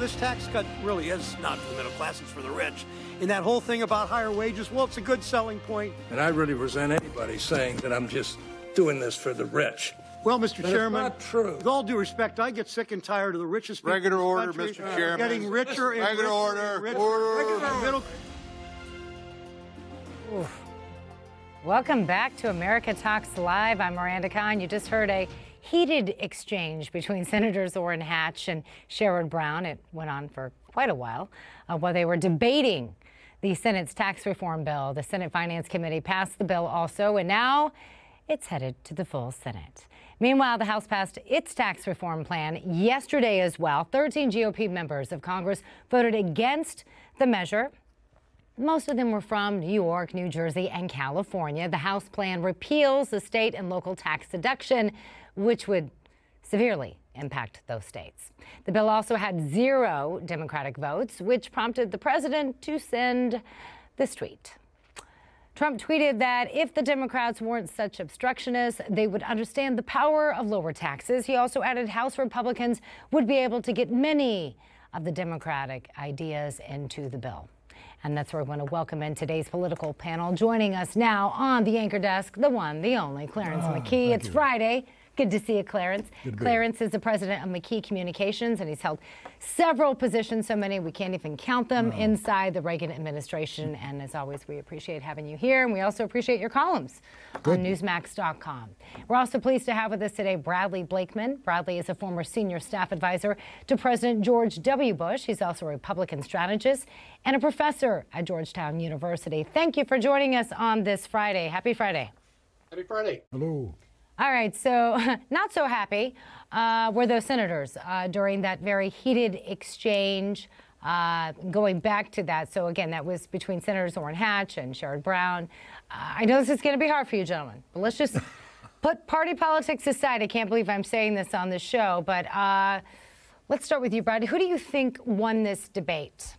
this tax cut really is not for the middle class, it's for the rich. And that whole thing about higher wages, well, it's a good selling point. And I really resent anybody saying that I'm just doing this for the rich. Well, Mr. Chairman, not true. With all due respect, I get sick and tired of the richest people Regular in order, this country Mr. Chairman. getting richer and Regular richer order. and richer. Order. Middle- Oof. Welcome back to America Talks Live. I'm Miranda Kahn. You just heard a heated exchange between Senators Orrin Hatch and Sherrod Brown. It went on for quite a while while they were debating the Senate's tax reform bill. The Senate Finance Committee passed the bill also, and now it's headed to the full Senate. Meanwhile, the House passed its tax reform plan yesterday as well. 13 GOP members of Congress voted against the measure. Most of them were from New York, New Jersey, and California. The House plan repeals the state and local tax deduction, which would severely impact those states. The bill also had 0 Democratic votes, which prompted the president to send this tweet. Trump tweeted that if the Democrats weren't such obstructionists, they would understand the power of lower taxes. He also added House Republicans would be able to get many of the Democratic ideas into the bill. And that's where we want to welcome in today's political panel. Joining us now on the anchor desk, the one, the only, Clarence McKee. It's Friday. Good to see you, Clarence. Clarence is the president of McKee Communications, and he's held several positions, so many we can't even count them, inside the Reagan administration. And as always, we appreciate having you here, and we also appreciate your columns on Newsmax.com. We're also pleased to have with us today Bradley Blakeman. Bradley is a former senior staff advisor to President George W. Bush. He's also a Republican strategist and a professor at Georgetown University. Thank you for joining us on this Friday. Happy Friday. Happy Friday. Hello. All right, so not so happy were those senators during that very heated exchange. Going back to that, so again, that was between Senators Orrin Hatch and Sherrod Brown. I know this is going to be hard for you, gentlemen, but let's just put party politics aside. I can't believe I'm saying this on the show, but let's start with you, Brad. Who do you think won this debate?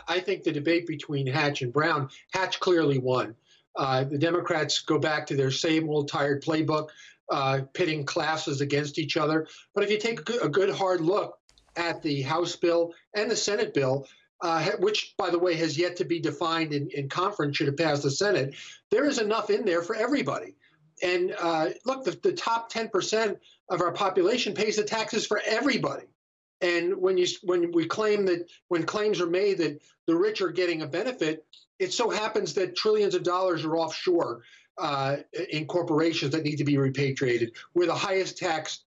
I think the debate between Hatch and Brown, Hatch clearly won. The Democrats go back to their same old tired playbook, pitting classes against each other. But if you take a good hard look at the House bill and the Senate bill, which, by the way, has yet to be defined in conference, should have passed the Senate, there is enough in there for everybody. And look, the top 10% of our population pays the taxes for everybody. And when claims are made that the rich are getting a benefit, it so happens that trillions of dollars are offshore in corporations that need to be repatriated. We're the highest taxed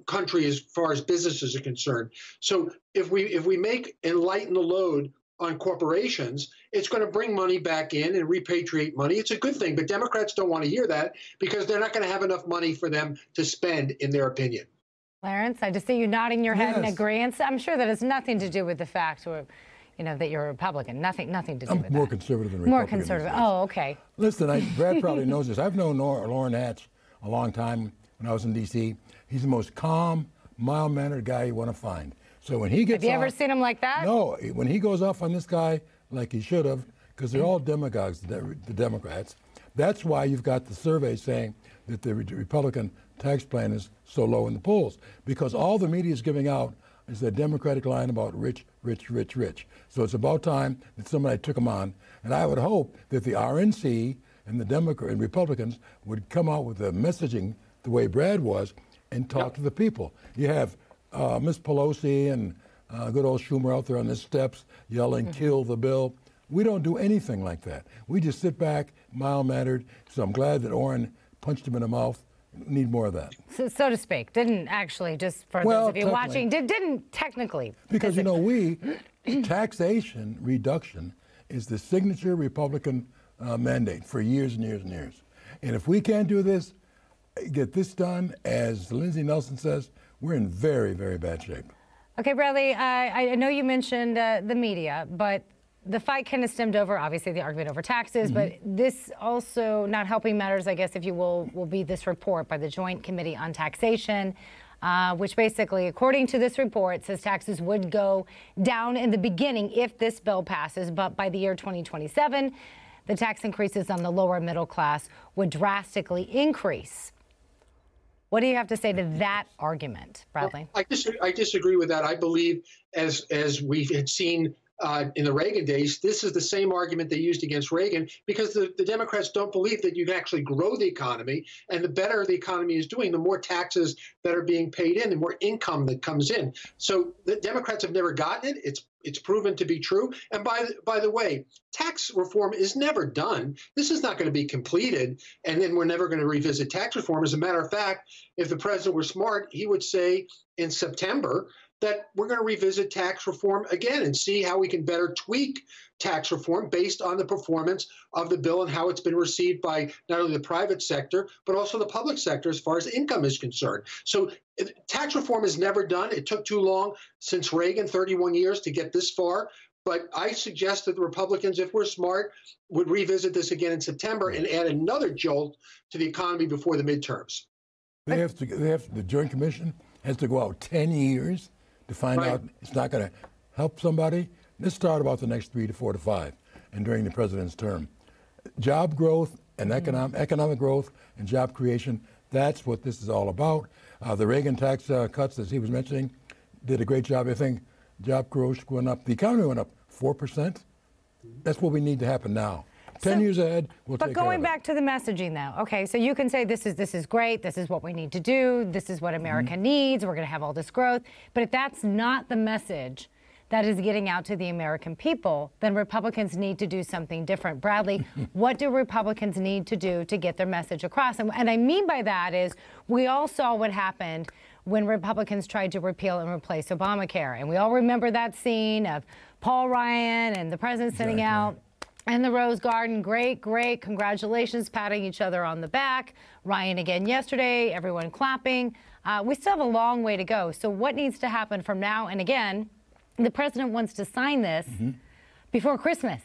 country as far as businesses are concerned. So if we lighten the load on corporations, it's going to bring money back in and repatriate money. It's a good thing, but Democrats don't want to hear that because they're not going to have enough money for them to spend, in their opinion. Clarence, I just see you nodding your head in agreement. I'm sure that has nothing to do with the fact that you're a Republican. Nothing to do with that. I'm more conservative than Republican. More conservative. Oh, okay. Listen, Brad probably knows this. I've known Orrin Hatch a long time when I was in D.C. He's the most calm, mild-mannered guy you want to find. So when he gets Have you ever seen him like that? No. When he goes off on this guy like he should have, because they're all demagogues, the Democrats, that's why you've got the survey saying that the Republican tax plan is so low in the polls, because all the media is giving out is the Democratic line about rich, rich, rich, rich. So it's about time that somebody took them on. And I would hope that the RNC and the Republicans would come out with the messaging the way Brad was and talk to the people. You have Miss Pelosi and good old Schumer out there on the steps yelling, kill the bill. We don't do anything like that. We just sit back, mild-mannered. So I'm glad that Orrin punched him in the mouth. Need more of that. So to speak. Didn't actually, just for those of you watching, didn't technically. Because, taxation reduction is the signature Republican mandate for years and years and years. And if we can't do this, get this done, as Lindsey Nelson says, we're in very, very bad shape. Okay, Bradley, I know you mentioned the media, but the fight kind of stemmed over, obviously, the argument over taxes, but this also not helping matters, I guess, if you will be this report by the Joint Committee on Taxation, which basically, according to this report, says taxes would go down in the beginning if this bill passes, but by the year 2027, the tax increases on the lower middle class would drastically increase. What do you have to say to that argument, Bradley? Well, I disagree with that. I believe, as we had seen in the Reagan days, this is the same argument they used against Reagan, because the Democrats don't believe that you can actually grow the economy. And the better the economy is doing, the more taxes that are being paid in, the more income that comes in. So the Democrats have never gotten it. It's proven to be true. And by the way, tax reform is never done. This is not going to be completed, and then we're never going to revisit tax reform. As a matter of fact, if the president were smart, he would say in September that we're going to revisit tax reform again and see how we can better tweak tax reform based on the performance of the bill and how it's been received by not only the private sector, but also the public sector as far as income is concerned. So tax reform is never done. It took too long since Reagan, 31 years, to get this far. But I suggest that the Republicans, if we're smart, would revisit this again in September and add another jolt to the economy before the midterms. The Joint Commission has to go out 10 years to find out it's not going to help somebody. Let's start about the next 3 to 4 to 5 and during the president's term. Job growth and economic growth and job creation, that's what this is all about. The Reagan tax cuts, as he was mentioning, did a great job. I think job growth went up. The economy went up 4%. That's what we need to happen now. 10 years ahead, we'll take care of it. But going back to the messaging now, okay, so you can say this is great, this is what we need to do, this is what America needs, we're going to have all this growth. But if that's not the message that is getting out to the American people, then Republicans need to do something different. Bradley, what do Republicans need to do to get their message across? And I mean by that is we all saw what happened when Republicans tried to repeal and replace Obamacare. And we all remember that scene of Paul Ryan and the president sitting out in the Rose Garden. Great, great, congratulations, patting each other on the back. Ryan again yesterday, everyone clapping. We still have a long way to go. So what needs to happen from now? And again, the president wants to sign this before Christmas.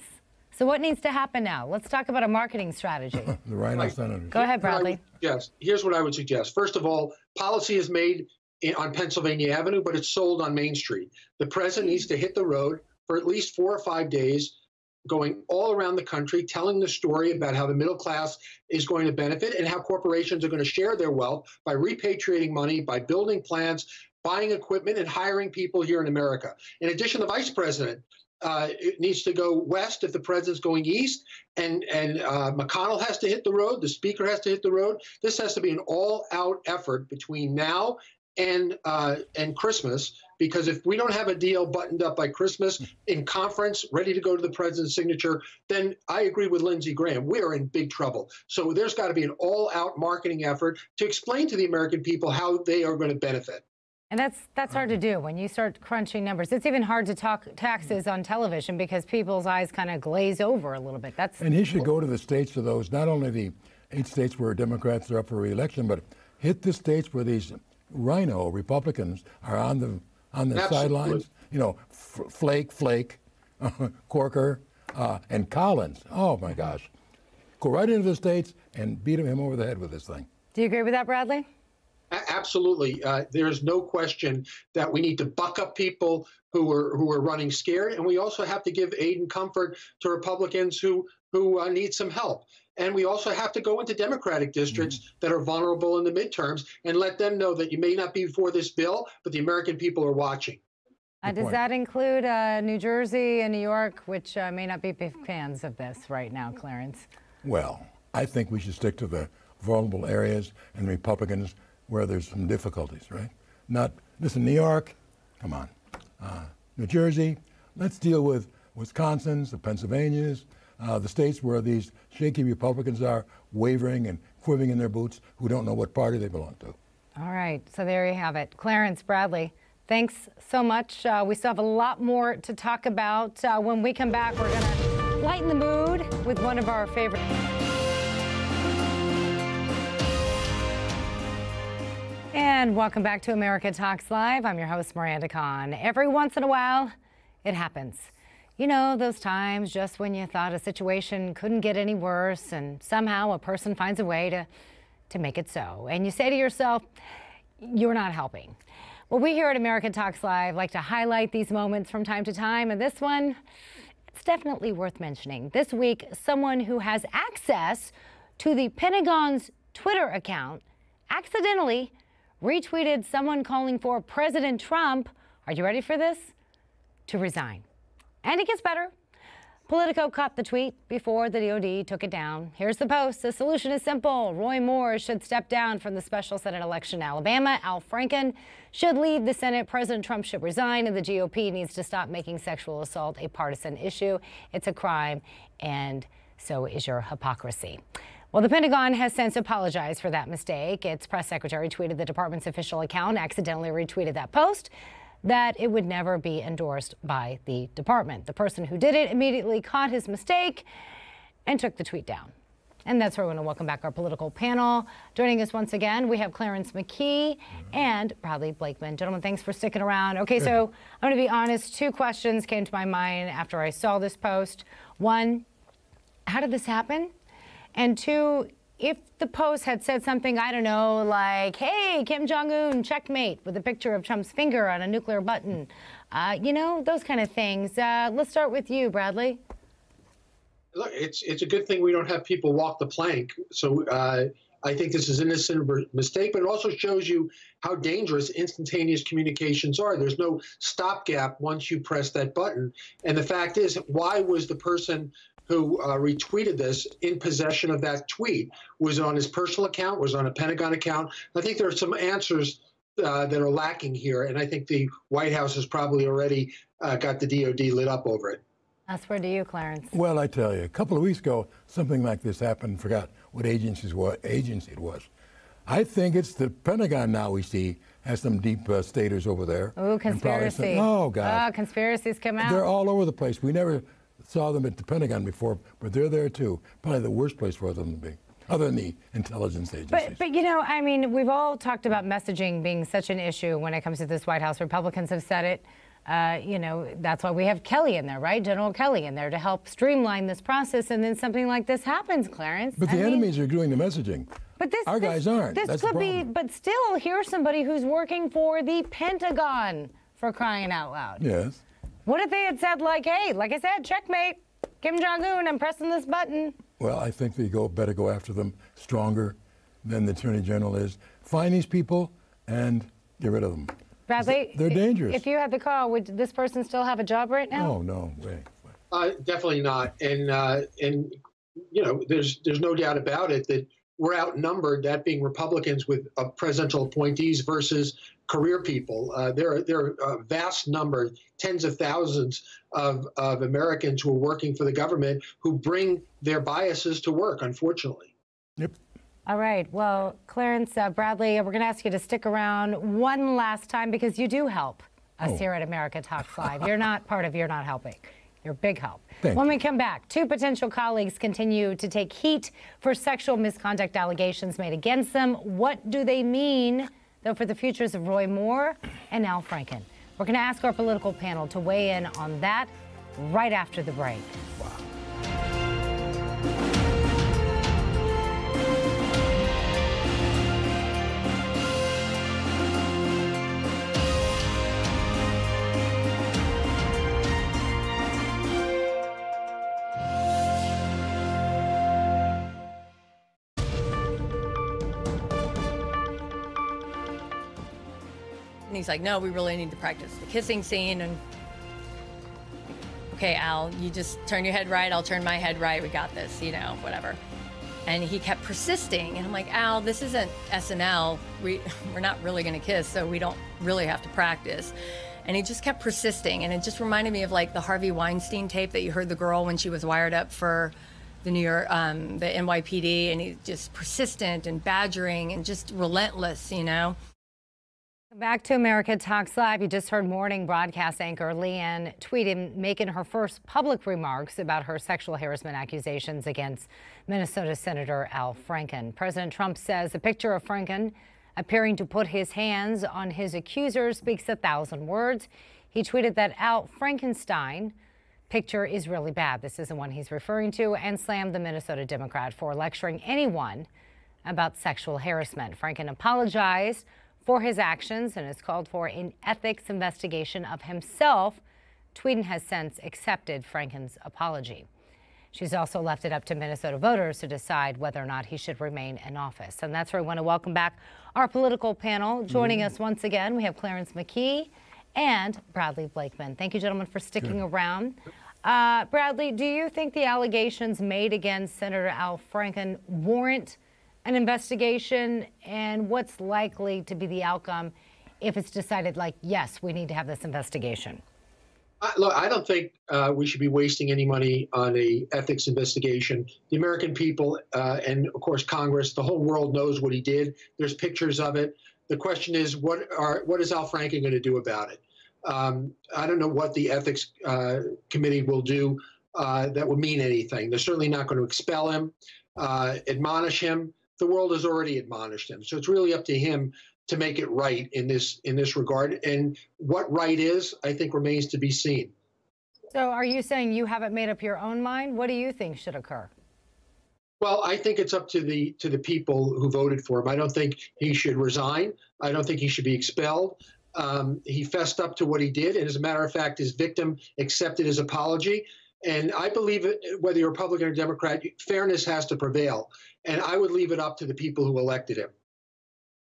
So what needs to happen now? Let's talk about a marketing strategy. The Rhino Senators. Go ahead, Bradley. Yes. Here's what I would suggest. First of all, policy is made on Pennsylvania Avenue, but it's sold on Main Street. The president needs to hit the road for at least 4 or 5 days, going all around the country, telling the story about how the middle class is going to benefit and how corporations are going to share their wealth by repatriating money, by building plants, buying equipment, and hiring people here in America. In addition, the vice president it needs to go west if the president's going east, and McConnell has to hit the road. The speaker has to hit the road. This has to be an all-out effort between now and Christmas, because if we don't have a deal buttoned up by Christmas in conference, ready to go to the president's signature, then I agree with Lindsey Graham. We are in big trouble. So there's got to be an all-out marketing effort to explain to the American people how they are going to benefit. And that's hard to do when you start crunching numbers. It's even hard to talk taxes on television because people's eyes kind of glaze over a little bit. And he should go to the states of those, not only the 8 states where Democrats are up for re-election, but hit the states where these rhino Republicans are on the sidelines. You know, Flake, Corker, and Collins. Oh my gosh. Go right into the states and beat him over the head with this thing. Do you agree with that, Bradley? Absolutely. There's no question that we need to buck up people who are running scared, and we also have to give aid and comfort to Republicans who need some help. And we also have to go into Democratic districts that are vulnerable in the midterms and let them know that you may not be for this bill, but the American people are watching. Does that include New Jersey and New York, which may not be big fans of this right now, Clarence? Well, I think we should stick to the vulnerable areas and Republicans where there's some difficulties, right? Listen, New York, come on. New Jersey, let's deal with Wisconsin's, the Pennsylvanias, the states where these shaky Republicans are wavering and quivering in their boots, who don't know what party they belong to. All right, so there you have it. Clarence, Bradley, thanks so much. We still have a lot more to talk about. When we come back, we're gonna lighten the mood with one of our favorite. And welcome back to America Talks Live. I'm your host, Miranda Kahn. Every once in a while, it happens. You know, those times just when you thought a situation couldn't get any worse and somehow a person finds a way to make it so. And you say to yourself, you're not helping. Well, we here at America Talks Live like to highlight these moments from time to time. And this one, it's definitely worth mentioning. This week, someone who has access to the Pentagon's Twitter account accidentally retweeted someone calling for President Trump, are you ready for this? To resign. And it gets better. Politico caught the tweet before the DOD took it down. Here's the post. The solution is simple. Roy Moore should step down from the special Senate election in Alabama. Al Franken should leave the Senate. President Trump should resign, and the GOP needs to stop making sexual assault a partisan issue. It's a crime, and so is your hypocrisy. Well, the Pentagon has since apologized for that mistake. Its press secretary tweeted the department's official account, accidentally retweeted that post, that it would never be endorsed by the department. The person who did it immediately caught his mistake and took the tweet down. And that's where we're going to welcome back our political panel. Joining us once again, we have Clarence McKee and Bradley Blakeman. Gentlemen, thanks for sticking around. Okay, so I'm going to be honest. 2 questions came to my mind after I saw this post. 1, how did this happen? And 2, if the post had said something, I don't know, like, hey, Kim Jong-un, checkmate, with a picture of Trump's finger on a nuclear button, you know, those kind of things. Let's start with you, Bradley. Look, it's a good thing we don't have people walk the plank. So I think this is an innocent mistake, but it also shows you how dangerous instantaneous communications are. There's no stopgap once you press that button. And the fact is, why was the person who retweeted this in possession of that tweet? Was it on his personal account? Was it on a Pentagon account? I think there are some answers that are lacking here, and I think the White House has probably already got the DOD lit up over it. That's where to you, Clarence. Well, I tell you, a couple of weeks ago, something like this happened. Forgot what agency it was. I think it's the Pentagon now we see has some deep staters over there. Ooh, conspiracy. Oh, God. Oh, conspiracies come out. They're all over the place. We never saw them at the Pentagon before, but they're there too. Probably the worst place for them to be, other than the intelligence agencies. But you know, I mean, we've all talked about messaging being such an issue when it comes to this White House. Republicans have said it. You know, that's why we have Kelly in there, right? General Kelly in there to help streamline this process. And then something like this happens, Clarence. But the enemies are doing the messaging. But our guys aren't. This could be, but still, here's somebody who's working for the Pentagon, for crying out loud. Yes. What if they had said, like, hey, like I said, checkmate, Kim Jong-un, I'm pressing this button? Well, I think they better go after them stronger than the Attorney General is. Find these people and get rid of them. Bradley, they're dangerous. If you had the call, would this person still have a job right now? Oh, no way. Definitely not. And you know, there's no doubt about it that we're outnumbered, that being Republicans with presidential appointees versus career people. There are a vast number, tens of thousands of Americans who are working for the government who bring their biases to work, unfortunately. Yep. All right. Well, Clarence, Bradley, we're going to ask you to stick around one last time because you do help us here at America Talks Live. You're not part of You're Not Helping. You're big help. When we come back, 2 potential colleagues continue to take heat for sexual misconduct allegations made against them. What do they mean, though, for the futures of Roy Moore and Al Franken? We're going to ask our political panel to weigh in on that right after the break. Wow. And he's like, no, we really need to practice the kissing scene. And okay, Al, you just turn your head right, I'll turn my head right, we got this, you know, whatever. And he kept persisting, and I'm like, Al, this isn't SNL. We're not really gonna kiss, so we don't really have to practice. And he just kept persisting, and it just reminded me of like the Harvey Weinstein tape that you heard the girl when she was wired up for the the NYPD, and he's just persistent and badgering and just relentless, you know. Back to America Talks Live. You just heard morning broadcast anchor Leanne tweeting, making her first public remarks about her sexual harassment accusations against Minnesota Senator Al Franken. President Trump says a picture of Franken appearing to put his hands on his accuser speaks 1,000 words. He tweeted that Al Frankenstein picture is really bad. This is the one he's referring to, and slammed the Minnesota Democrat for lecturing anyone about sexual harassment. Franken apologized for his actions and has called for an ethics investigation of himself. Tweeden has since accepted Franken's apology. She's also left it up to Minnesota voters to decide whether or not he should remain in office. And that's where I want to welcome back our political panel. Joining us once again, we have Clarence McKee and Bradley Blakeman. Thank you, gentlemen, for sticking around. Bradley, do you think the allegations made against Senator Al Franken warrant an investigation, and what's likely to be the outcome if it's decided, like, yes, we need to have this investigation? Look, I don't think we should be wasting any money on a ethics investigation. The American people and, of course, Congress, the whole world knows what he did. There's pictures of it. The question is, what is Al Franken going to do about it? I don't know what the ethics committee will do that would mean anything. They're certainly not going to expel him, admonish him. The world has already admonished him. So it's really up to him to make it right in this regard. And what right is, I think, remains to be seen. So are you saying you haven't made up your own mind? What do you think should occur? Well, I think it's up to the people who voted for him. I don't think he should resign. I don't think he should be expelled. He fessed up to what he did. And as a matter of fact, his victim accepted his apology. And I believe whether you're Republican or Democrat, fairness has to prevail. And I would leave it up to the people who elected him.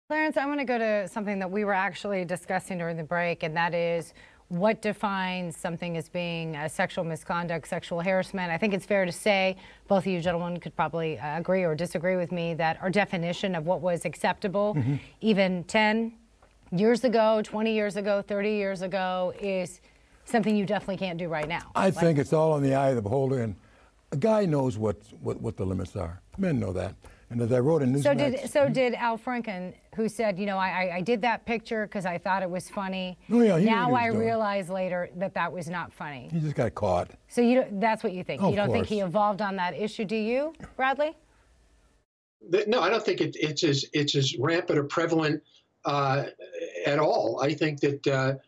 Clarence, I want to go to something that we were actually discussing during the break, and that is what defines something as being sexual misconduct, sexual harassment. I think it's fair to say, both of you gentlemen could probably agree or disagree with me, that our definition of what was acceptable even 10 years ago, 20 years ago, 30 years ago is something you definitely can't do right now. I think it's all in the eye of the beholder, and a guy knows what the limits are. Men know that. And as I wrote in Newsmax... So did Al Franken, who said, you know, I did that picture because I thought it was funny. Oh, yeah, now I realize later that was not funny. He just got caught. So that's what you think? Oh, you don't think he evolved on that issue, do you, Bradley? No, I don't think it's as rampant or prevalent at all. I think that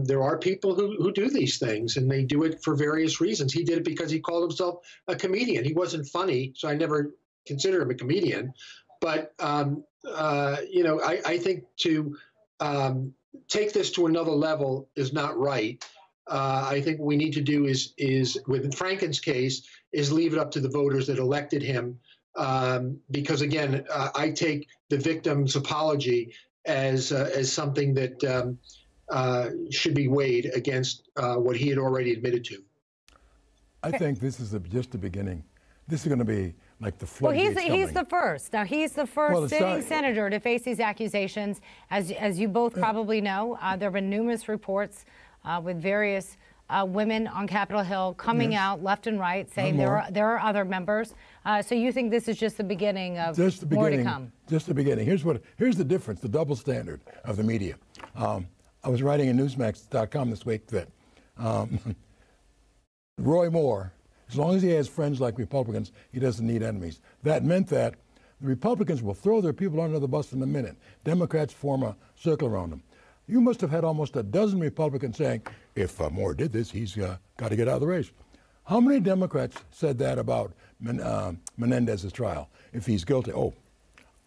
there are people who do these things, and they do it for various reasons. He did it because he called himself a comedian. He wasn't funny, so I never consider him a comedian. But, you know, I think to take this to another level is not right. I think what we need to do is with Franken's case, is leave it up to the voters that elected him. Because, again, I take the victim's apology as something that should be weighed against what he had already admitted to. I think this is just the beginning. This is going to be like the floodgates. Well, he's the first. Now, he's the first sitting senator to face these accusations. As you both probably know, there have been numerous reports with various women on Capitol Hill coming out left and right saying there are other members. So you think this is just the beginning of more to come? Just the beginning. Here's the difference, the double standard of the media. I was writing in Newsmax.com this week that Roy Moore, as long as he has friends like Republicans, he doesn't need enemies. That meant that the Republicans will throw their people under the bus in a minute. Democrats form a circle around them. You must have had almost a dozen Republicans saying, if Moore did this, he's got to get out of the race. How many Democrats said that about Menendez's trial? If he's guilty,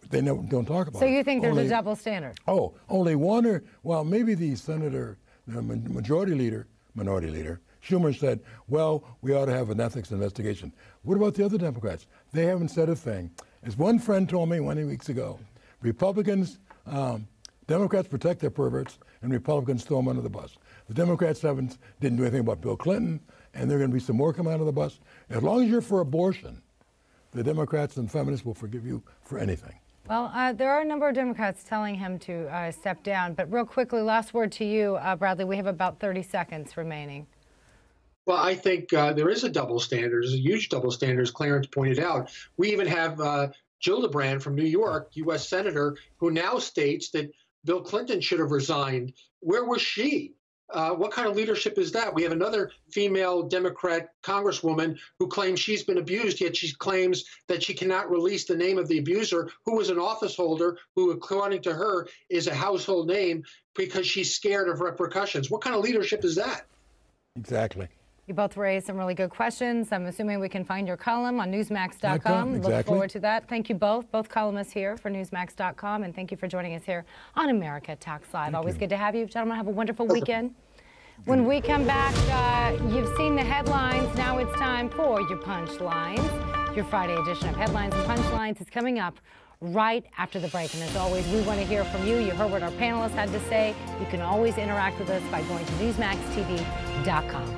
they don't talk about it. So you think there's a double standard? Oh, only one maybe the minority leader, Schumer said, well, we ought to have an ethics investigation. What about the other Democrats? They haven't said a thing. As one friend told me 1 week ago, Democrats protect their perverts, and Republicans throw them under the bus. The Democrats didn't do anything about Bill Clinton, and there are going to be some more coming out of the bus. As long as you're for abortion, the Democrats and feminists will forgive you for anything. Well, there are a number of Democrats telling him to step down. But real quickly, last word to you, Bradley. We have about 30 seconds remaining. Well, I think there is a double standard. There's a huge double standard, as Clarence pointed out. We even have Gillibrand from New York, U.S. Senator, who now states that Bill Clinton should have resigned. Where was she? What kind of leadership is that? We have another female Democrat congresswoman who claims she's been abused, yet she claims that she cannot release the name of the abuser, who was an office holder, who, according to her, is a household name because she's scared of repercussions. What kind of leadership is that? Exactly. You both raised some really good questions. I'm assuming we can find your column on Newsmax.com. Exactly. Look forward to that. Thank you both columnists here for Newsmax.com, and thank you for joining us here on America Talks Live. Always good to have you. Gentlemen, have a wonderful weekend. When we come back, you've seen the headlines. Now it's time for your punchlines. Your Friday edition of Headlines and Punchlines is coming up right after the break. And as always, we want to hear from you. You heard what our panelists had to say. You can always interact with us by going to NewsmaxTV.com.